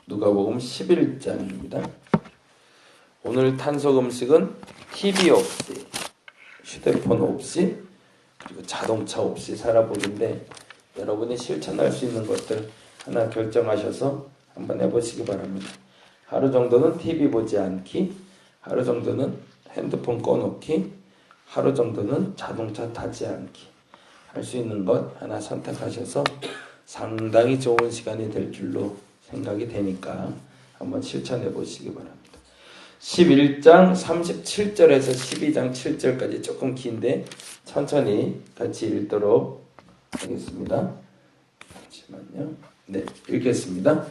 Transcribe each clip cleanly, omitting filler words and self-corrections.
누가복음 11장입니다. 오늘 탄속 음식은 TV 없이, 휴대폰 없이, 그리고 자동차 없이 살아보기인데 여러분이 실천할 수 있는 것들 하나 결정하셔서 한번 해보시기 바랍니다. 하루 정도는 TV 보지 않기, 하루 정도는 핸드폰 꺼놓기, 하루 정도는 자동차 타지 않기. 할 수 있는 것 하나 선택하셔서 상당히 좋은 시간이 될 줄로 생각이 되니까 한번 실천해 보시기 바랍니다. 11장 37절에서 12장 7절까지 조금 긴데 천천히 같이 읽도록 하겠습니다. 잠시만요. 네, 읽겠습니다.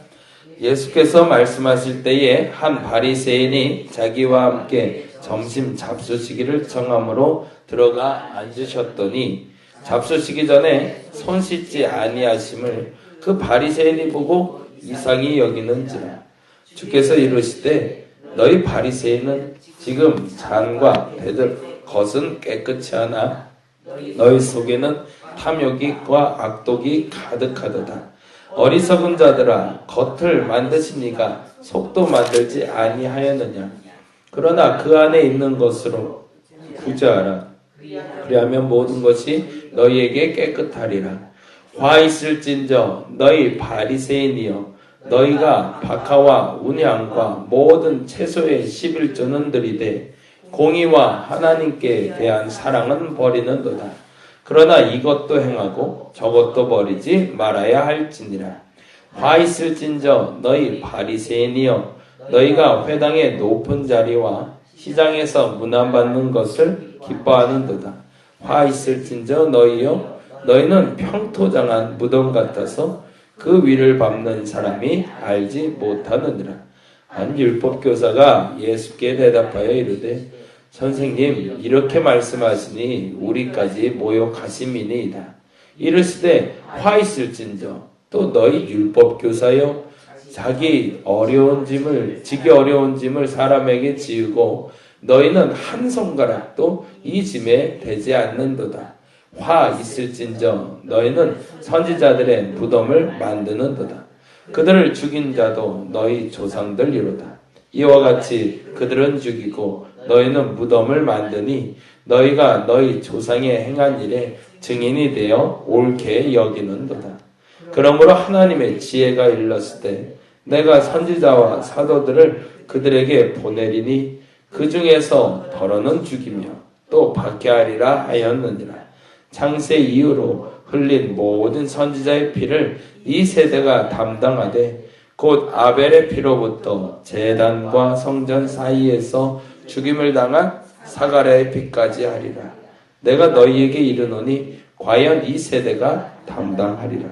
예수께서 말씀하실 때에 한 바리새인이 자기와 함께 점심 잡수시기를 정함으로 들어가 앉으셨더니 잡수시기 전에 손 씻지 아니하심을 그 바리새인이 보고 이상히 여기는지라. 주께서 이르시되 너희 바리새인은 지금 잔과 배들 것은 깨끗이 하나 너희 속에는 탐욕과 악독이 가득하도다. 어리석은 자들아, 겉을 만드시니가 속도 만들지 아니하였느냐. 그러나 그 안에 있는 것으로 구제하라. 그리하면 모든 것이 너희에게 깨끗하리라. 화 있을진저 너희 바리새인이여, 너희가 박하와 운향과 모든 채소의 11조는 들이되 공의와 하나님께 대한 사랑은 버리는도다. 그러나 이것도 행하고 저것도 버리지 말아야 할지니라. 화 있을진저 너희 바리새인이여, 너희가 회당의 높은 자리와 시장에서 문안받는 것을 기뻐하는도다. 화 있을진저 너희여, 너희는 평토장한 무덤 같아서 그 위를 밟는 사람이 알지 못하느니라. 한 율법교사가 예수께 대답하여 이르되 선생님, 이렇게 말씀하시니 우리까지 모욕하심이니이다. 이르시되 화 있을진저 또 너희 율법교사여, 지기 어려운 짐을 사람에게 지우고 너희는 한 손가락도 이 짐에 대지 않는도다. 화 있을진저 너희는 선지자들의 무덤을 만드는도다. 그들을 죽인 자도 너희 조상들이로다. 이와 같이 그들은 죽이고 너희는 무덤을 만드니 너희가 너희 조상의 행한 일에 증인이 되어 옳게 여기는도다. 그러므로 하나님의 지혜가 일렀을 때 내가 선지자와 사도들을 그들에게 보내리니 그 중에서 더러는 죽이며 또 박해하리라 하였느니라. 창세 이후로 흘린 모든 선지자의 피를 이 세대가 담당하되 곧 아벨의 피로부터 제단과 성전 사이에서 죽임을 당한 사가랴의 피까지 하리라. 내가 너희에게 이르노니 과연 이 세대가 담당하리라.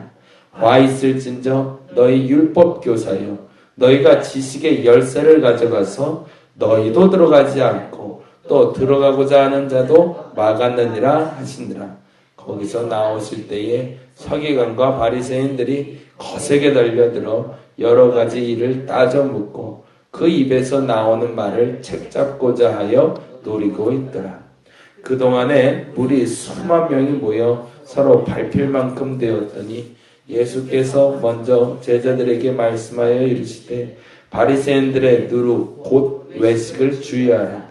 화 있을진저 너희 율법교사여, 너희가 지식의 열쇠를 가져가서 너희도 들어가지 않고 또 들어가고자 하는 자도 막았느니라 하시니라. 거기서 나오실 때에 서기관과 바리새인들이 거세게 달려들어 여러 가지 일을 따져 묻고 그 입에서 나오는 말을 책잡고자 하여 노리고 있더라. 그동안에 무리 수만 명이 모여 서로 밟힐 만큼 되었더니 예수께서 먼저 제자들에게 말씀하여 이르시되 바리새인들의 누룩 곧 외식을 주의하라.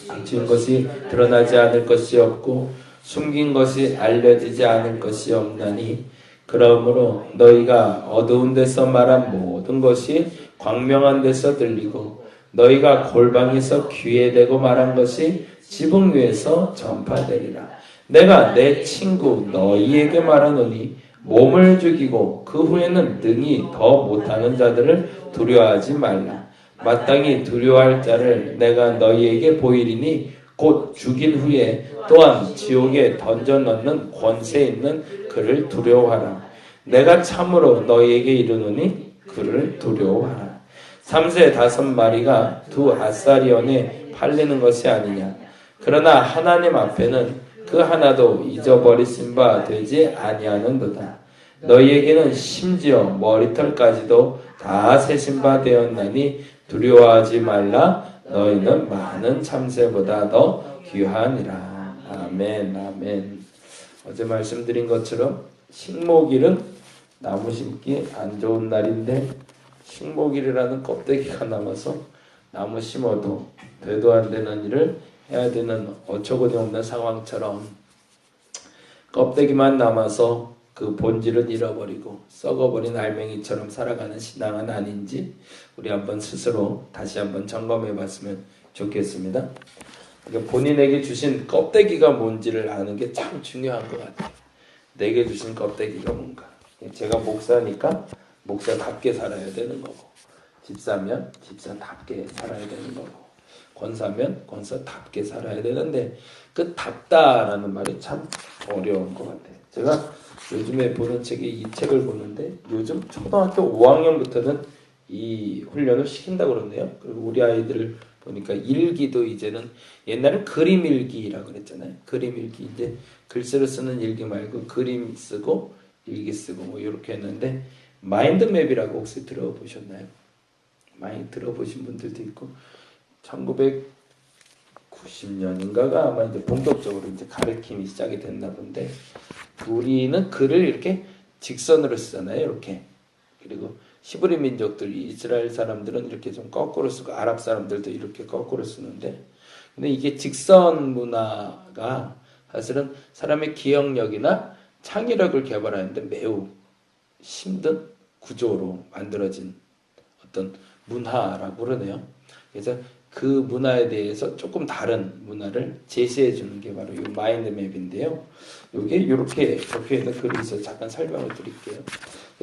감춘 것이 드러나지 않을 것이 없고 숨긴 것이 알려지지 않을 것이 없나니 그러므로 너희가 어두운 데서 말한 모든 것이 광명한 데서 들리고 너희가 골방에서 귀에 대고 말한 것이 지붕 위에서 전파되리라. 내가 내 친구 너희에게 말하노니 몸을 죽이고 그 후에는 능히 더 못하는 자들을 두려워하지 말라. 마땅히 두려워할 자를 내가 너희에게 보이리니 곧 죽인 후에 또한 지옥에 던져 넣는 권세 있는 그를 두려워하라. 내가 참으로 너희에게 이르노니 그를 두려워하라. 3세 5마리가 두 아사리온에 팔리는 것이 아니냐. 그러나 하나님 앞에는 그 하나도 잊어버리신 바 되지 아니하는도다. 너희에게는 심지어 머리털까지도 다 세신 바 되었나니 두려워하지 말라. 너희는 많은 참새보다 더 귀하니라. 아멘, 아멘. 어제 말씀드린 것처럼 식목일은 나무 심기 안 좋은 날인데 식목일이라는 껍데기가 남아서 나무 심어도 되도 안 되는 일을 해야 되는 어처구니 없는 상황처럼 껍데기만 남아서 그 본질은 잃어버리고 썩어버린 알맹이처럼 살아가는 신앙은 아닌지 우리 한번 스스로 다시 한번 점검해 봤으면 좋겠습니다. 그러니까 본인에게 주신 껍데기가 뭔지를 아는 게 참 중요한 것 같아요. 내게 주신 껍데기가 뭔가. 제가 목사니까 목사답게 살아야 되는 거고, 집사면 집사답게 살아야 되는 거고, 권사면 권사답게 살아야 되는데 그 답다라는 말이 참 어려운 것 같아요. 제가 요즘에 보는 책이 이 책을 보는데 요즘 초등학교 5학년부터는 이 훈련을 시킨다고 그러네요. 그리고 우리 아이들을 보니까 일기도 이제는 옛날엔 그림 일기라고 그랬잖아요. 그림 일기 이제 글씨로 쓰는 일기 말고 그림 쓰고 일기 쓰고 뭐 이렇게 했는데 마인드맵이라고 혹시 들어보셨나요? 많이 들어보신 분들도 있고 1990년인가가 아마 이제 본격적으로 이제 가르침이 시작이 됐나 본데 우리는 글을 이렇게 직선으로 쓰잖아요. 이렇게. 그리고 히브리 민족들, 이스라엘 사람들은 이렇게 좀 거꾸로 쓰고 아랍 사람들도 이렇게 거꾸로 쓰는데 근데 이게 직선 문화가 사실은 사람의 기억력이나 창의력을 개발하는데 매우 힘든 구조로 만들어진 어떤 문화라고 그러네요. 그래서 그 문화에 대해서 조금 다른 문화를 제시해 주는 게 바로 이 마인드맵인데요. 이게 이렇게 적혀 있는 글이 있어서 잠깐 설명을 드릴게요.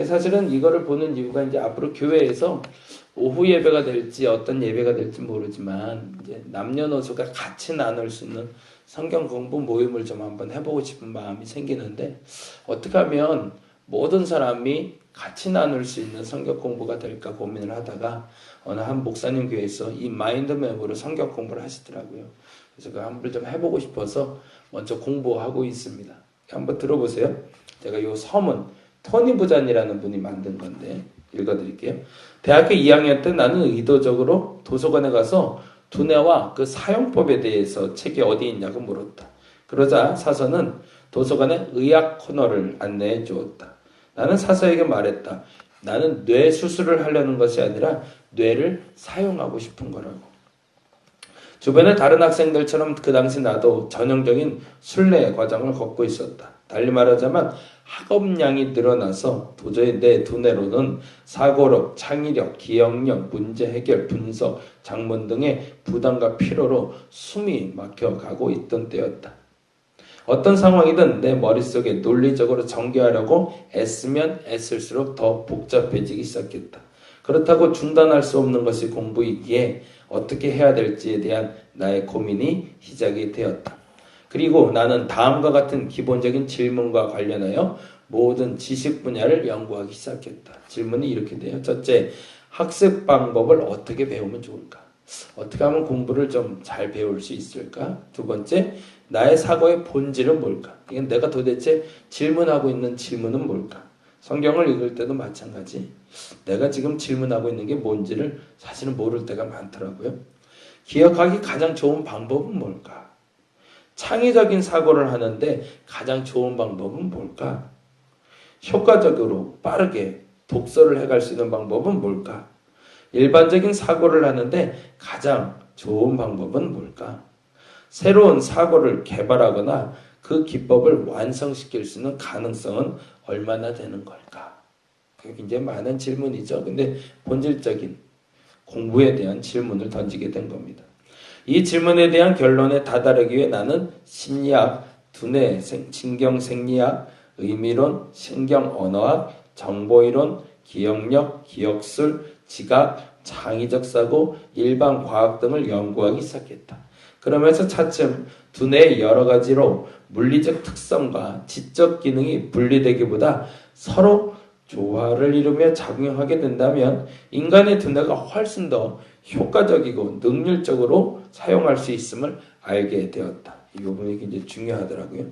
사실은 이거를 보는 이유가 이제 앞으로 교회에서 오후 예배가 될지 어떤 예배가 될지 모르지만 이제 남녀노소가 같이 나눌 수 있는 성경 공부 모임을 좀 한번 해보고 싶은 마음이 생기는데 어떻게 하면 모든 사람이 같이 나눌 수 있는 성경 공부가 될까 고민을 하다가 어느 한 목사님 교회에서 이 마인드맵으로 성경 공부를 하시더라고요. 그래서 그 한번 좀 해보고 싶어서 먼저 공부하고 있습니다. 한번 들어보세요. 제가 이 서문 토니 부잔이라는 분이 만든 건데 읽어드릴게요. 대학교 2학년 때 나는 의도적으로 도서관에 가서 두뇌와 그 사용법에 대해서 책이 어디 있냐고 물었다. 그러자 사서는 도서관의 의학 코너를 안내해 주었다. 나는 사서에게 말했다. 나는 뇌 수술을 하려는 것이 아니라 뇌를 사용하고 싶은 거라고. 주변의 다른 학생들처럼 그 당시 나도 전형적인 순례 과정을 걷고 있었다. 달리 말하자면 학업량이 늘어나서 도저히 내 두뇌로는 사고력, 창의력, 기억력, 문제 해결, 분석, 작문 등의 부담과 피로로 숨이 막혀가고 있던 때였다. 어떤 상황이든 내 머릿속에 논리적으로 전개하려고 애쓰면 애쓸수록 더 복잡해지기 시작했다. 그렇다고 중단할 수 없는 것이 공부이기에 어떻게 해야 될지에 대한 나의 고민이 시작이 되었다. 그리고 나는 다음과 같은 기본적인 질문과 관련하여 모든 지식 분야를 연구하기 시작했다. 질문이 이렇게 돼요. 첫째, 학습 방법을 어떻게 배우면 좋을까? 어떻게 하면 공부를 좀 잘 배울 수 있을까? 두 번째, 나의 사고의 본질은 뭘까? 이건 내가 도대체 질문하고 있는 질문은 뭘까? 성경을 읽을 때도 마찬가지. 내가 지금 질문하고 있는 게 뭔지를 사실은 모를 때가 많더라고요. 기억하기 가장 좋은 방법은 뭘까? 창의적인 사고를 하는데 가장 좋은 방법은 뭘까? 효과적으로 빠르게 독서를 해갈 수 있는 방법은 뭘까? 일반적인 사고를 하는데 가장 좋은 방법은 뭘까? 새로운 사고를 개발하거나 그 기법을 완성시킬 수 있는 가능성은 얼마나 되는 걸까? 그게 굉장히 많은 질문이죠. 근데 본질적인 공부에 대한 질문을 던지게 된 겁니다. 이 질문에 대한 결론에 다다르기 위해 나는 심리학, 두뇌, 신경생리학, 의미론, 신경언어학, 정보이론, 기억력, 기억술, 지각, 창의적 사고, 일반 과학 등을 연구하기 시작했다. 그러면서 차츰 두뇌의 여러 가지로 물리적 특성과 지적 기능이 분리되기보다 서로 조화를 이루며 작용하게 된다면 인간의 두뇌가 훨씬 더 효과적이고 능률적으로 사용할 수 있음을 알게 되었다. 이 부분이 굉장히 중요하더라고요.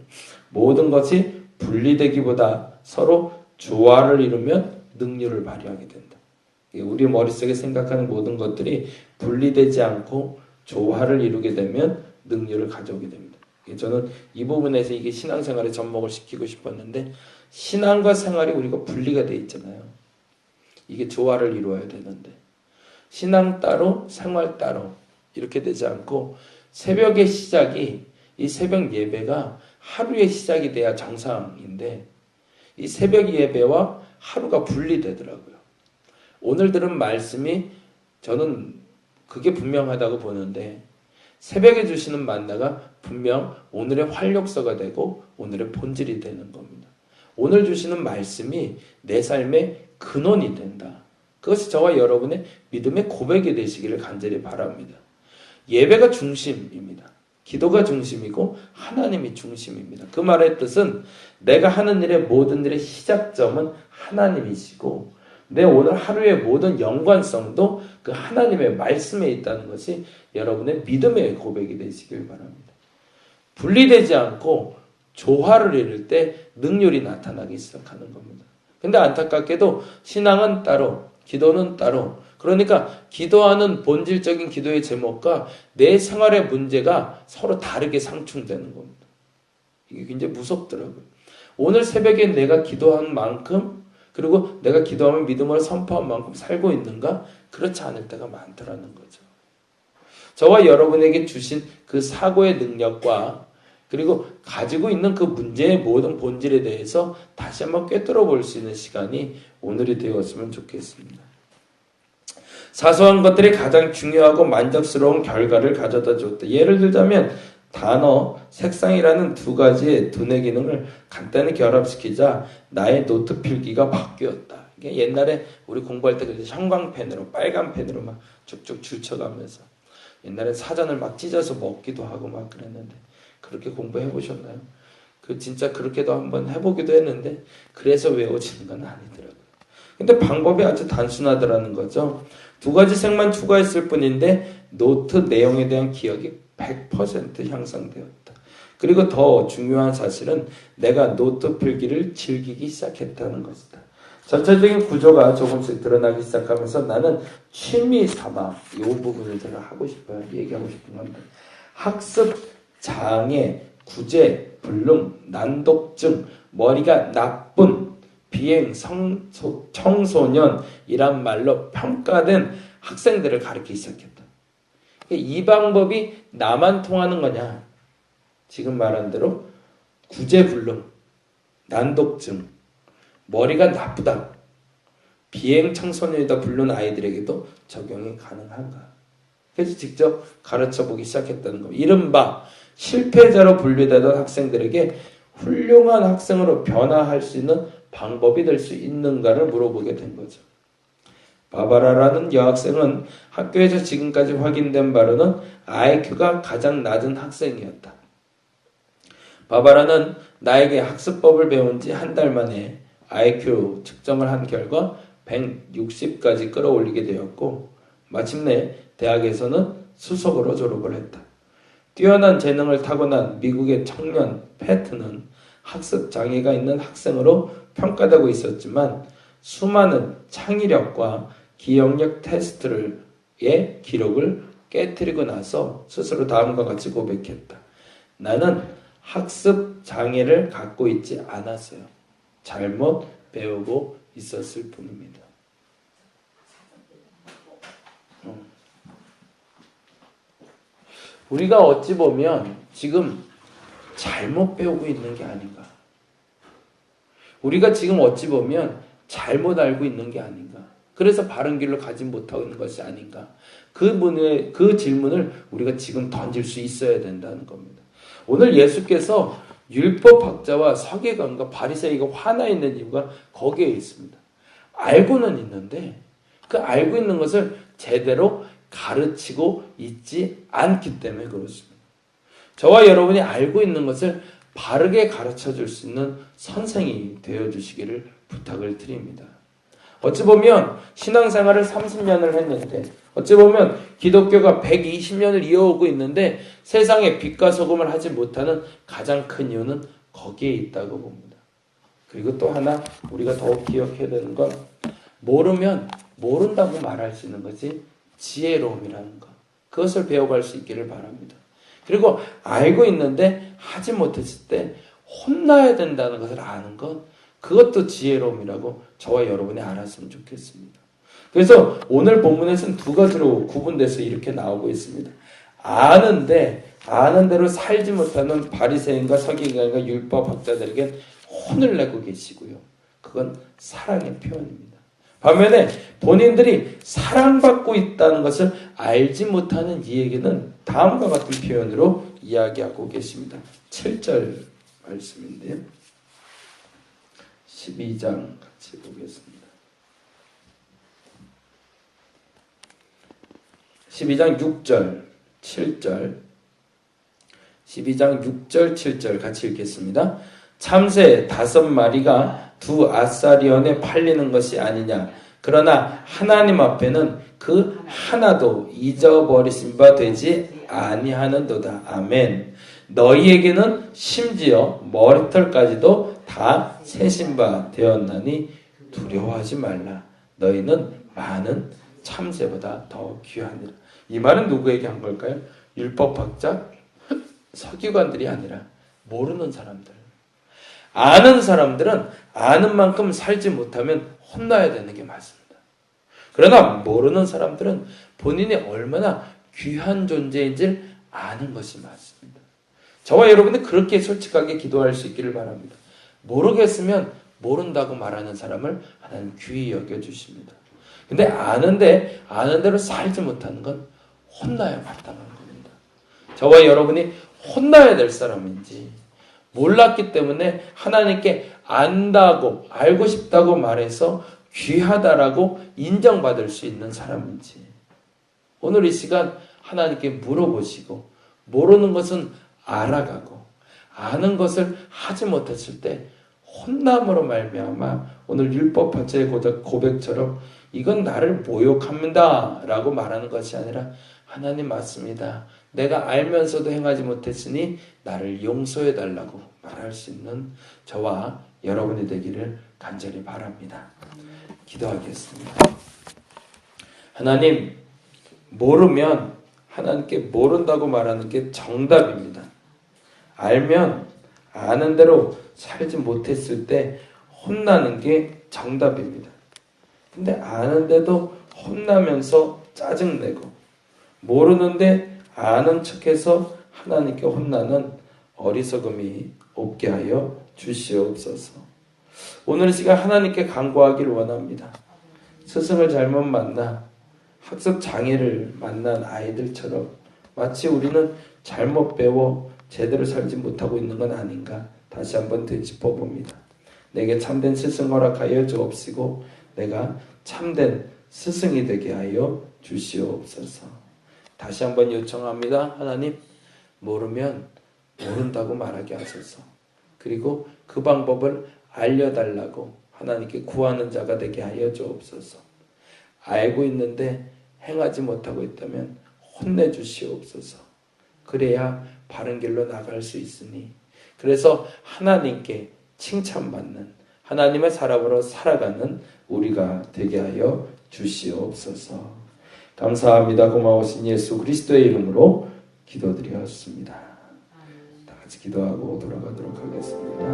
모든 것이 분리되기보다 서로 조화를 이루면 능률을 발휘하게 된다. 우리 머릿속에 생각하는 모든 것들이 분리되지 않고 조화를 이루게 되면 능률을 가져오게 됩니다. 저는 이 부분에서 이게 신앙생활에 접목을 시키고 싶었는데 신앙과 생활이 우리가 분리가 돼 있잖아요. 이게 조화를 이루어야 되는데 신앙 따로 생활 따로 이렇게 되지 않고 새벽의 시작이 이 새벽 예배가 하루의 시작이 돼야 정상인데 이 새벽 예배와 하루가 분리되더라고요. 오늘 들은 말씀이 저는 그게 분명하다고 보는데 새벽에 주시는 만나가 분명 오늘의 활력소가 되고 오늘의 본질이 되는 겁니다. 오늘 주시는 말씀이 내 삶의 근원이 된다. 그것이 저와 여러분의 믿음의 고백이 되시기를 간절히 바랍니다. 예배가 중심입니다. 기도가 중심이고 하나님이 중심입니다. 그 말의 뜻은 내가 하는 일의 모든 일의 시작점은 하나님이시고 내 오늘 하루의 모든 연관성도 그 하나님의 말씀에 있다는 것이 여러분의 믿음의 고백이 되시길 바랍니다. 분리되지 않고 조화를 이룰 때 능률이 나타나기 시작하는 겁니다. 근데 안타깝게도 신앙은 따로, 기도는 따로. 그러니까 기도하는 본질적인 기도의 제목과 내 생활의 문제가 서로 다르게 상충되는 겁니다. 이게 굉장히 무섭더라고요. 오늘 새벽에 내가 기도한 만큼 그리고 내가 기도하면 믿음으로 선포한 만큼 살고 있는가? 그렇지 않을 때가 많더라는 거죠. 저와 여러분에게 주신 그 사고의 능력과 그리고 가지고 있는 그 문제의 모든 본질에 대해서 다시 한번 꿰뚫어 볼 수 있는 시간이 오늘이 되었으면 좋겠습니다. 사소한 것들이 가장 중요하고 만족스러운 결과를 가져다 줬다. 예를 들자면 단어, 색상이라는 두 가지의 두뇌 기능을 간단히 결합시키자 나의 노트 필기가 바뀌었다. 이게 옛날에 우리 공부할 때 그래서 형광펜으로 빨간 펜으로 막 쭉쭉 줄쳐가면서 옛날에 사전을 막 찢어서 먹기도 하고 막 그랬는데 그렇게 공부해 보셨나요? 그 진짜 그렇게도 한번 해보기도 했는데 그래서 외워지는 건 아니더라고요. 근데 방법이 아주 단순하더라는 거죠. 두 가지 색만 추가했을 뿐인데 노트 내용에 대한 기억이 100% 향상되었다. 그리고 더 중요한 사실은 내가 노트 필기를 즐기기 시작했다는 것이다. 전체적인 구조가 조금씩 드러나기 시작하면서 나는 취미 삼아 이 부분을 제가 하고 싶어요. 얘기하고 싶은 건데 학습, 장애, 구제, 불능, 난독증, 머리가 나쁜, 비행, 청소년이란 말로 평가된 학생들을 가르치기 시작했다. 이 방법이 나만 통하는 거냐? 지금 말한 대로 구제불능, 난독증, 머리가 나쁘다, 비행 청소년이다 부른 아이들에게도 적용이 가능한가? 그래서 직접 가르쳐보기 시작했다는 겁니다. 이른바 실패자로 분류되던 학생들에게 훌륭한 학생으로 변화할 수 있는 방법이 될 수 있는가를 물어보게 된 거죠. 바바라라는 여학생은 학교에서 지금까지 확인된 바로는 IQ가 가장 낮은 학생이었다. 바바라는 나에게 학습법을 배운 지 한 달 만에 IQ 측정을 한 결과 160까지 끌어올리게 되었고 마침내 대학에서는 수석으로 졸업을 했다. 뛰어난 재능을 타고난 미국의 청년 패트는 학습 장애가 있는 학생으로 평가되고 있었지만 수많은 창의력과 기억력 테스트의 기록을 깨트리고 나서 스스로 다음과 같이 고백했다. 나는 학습 장애를 갖고 있지 않았어요. 잘못 배우고 있었을 뿐입니다. 우리가 어찌 보면 지금 잘못 배우고 있는 게 아닌가. 우리가 지금 어찌 보면 잘못 알고 있는 게 아닌가. 그래서 바른 길로 가지 못하고 있는 것이 아닌가. 그 질문을 우리가 지금 던질 수 있어야 된다는 겁니다. 오늘 예수께서 율법학자와 서기관과 바리새이가 화나 있는 이유가 거기에 있습니다. 알고는 있는데 그 알고 있는 것을 제대로 가르치고 있지 않기 때문에 그렇습니다. 저와 여러분이 알고 있는 것을 바르게 가르쳐 줄 수 있는 선생이 되어 주시기를 부탁을 드립니다. 어찌 보면 신앙생활을 30년을 했는데 어찌 보면 기독교가 120년을 이어오고 있는데 세상에 빛과 소금을 하지 못하는 가장 큰 이유는 거기에 있다고 봅니다. 그리고 또 하나 우리가 더욱 기억해야 되는 건 모르면 모른다고 말할 수 있는 것이 지혜로움이라는 것. 그것을 배워갈 수 있기를 바랍니다. 그리고 알고 있는데 하지 못했을 때 혼나야 된다는 것을 아는 것, 그것도 지혜로움이라고 저와 여러분이 알았으면 좋겠습니다. 그래서 오늘 본문에서는 두 가지로 구분돼서 이렇게 나오고 있습니다. 아는 대로 살지 못하는 바리새인과 서기관과 율법 학자들에게 혼을 내고 계시고요. 그건 사랑의 표현입니다. 반면에 본인들이 사랑받고 있다는 것을 알지 못하는 이에게는 다음과 같은 표현으로 이야기하고 계십니다. 7절 말씀인데요. 12장 같이 보겠습니다. 12장 6절, 7절, 12장 6절, 7절 같이 읽겠습니다. 참새 5마리가 2 아사리온에 팔리는 것이 아니냐. 그러나 하나님 앞에는 그 하나도 잊어버리신 바 되지 아니하는도다. 아멘. 너희에게는 심지어 머리털까지도 다 세신 바 되었나니 두려워하지 말라. 너희는 많은 참새보다 더 귀하니라. 이 말은 누구에게 한 걸까요? 율법학자, 서기관들이 아니라 모르는 사람들. 아는 사람들은 아는 만큼 살지 못하면 혼나야 되는 게 맞습니다. 그러나 모르는 사람들은 본인이 얼마나 귀한 존재인지를 아는 것이 맞습니다. 저와 여러분이 그렇게 솔직하게 기도할 수 있기를 바랍니다. 모르겠으면 모른다고 말하는 사람을 하나님 귀히 여겨주십니다. 근데 아는 대로 살지 못하는 건 혼나야 마땅한 겁니다. 저와 여러분이 혼나야 될 사람인지, 몰랐기 때문에 하나님께 안다고 알고 싶다고 말해서 귀하다라고 인정받을 수 있는 사람인지, 오늘 이 시간 하나님께 물어보시고, 모르는 것은 알아가고 아는 것을 하지 못했을 때 혼남으로 말미암아 오늘 율법학자의 고백처럼 이건 나를 모욕합니다 라고 말하는 것이 아니라, 하나님 맞습니다, 내가 알면서도 행하지 못했으니 나를 용서해 달라고 말할 수 있는 저와 여러분이 되기를 간절히 바랍니다. 기도하겠습니다. 하나님, 모르면 하나님께 모른다고 말하는 게 정답입니다. 알면 아는 대로 살지 못했을 때 혼나는 게 정답입니다. 근데 아는데도 혼나면서 짜증내고, 모르는데 아는 척해서 하나님께 혼나는 어리석음이 없게 하여 주시옵소서. 오늘 시간 하나님께 간구하기를 원합니다. 스승을 잘못 만나 학습 장애를 만난 아이들처럼 마치 우리는 잘못 배워 제대로 살지 못하고 있는 건 아닌가 다시 한번 되짚어 봅니다. 내게 참된 스승 허락하여 주옵시고 내가 참된 스승이 되게 하여 주시옵소서. 다시 한번 요청합니다. 하나님, 모르면 모른다고 말하게 하소서. 그리고 그 방법을 알려달라고 하나님께 구하는 자가 되게 하여 주옵소서. 알고 있는데 행하지 못하고 있다면 혼내주시옵소서. 그래야 바른 길로 나갈 수 있으니, 그래서 하나님께 칭찬받는 하나님의 사람으로 살아가는 우리가 되게 하여 주시옵소서. 감사합니다. 고마우신 예수 그리스도의 이름으로 기도드렸습니다. 다 같이 기도하고 돌아가도록 하겠습니다.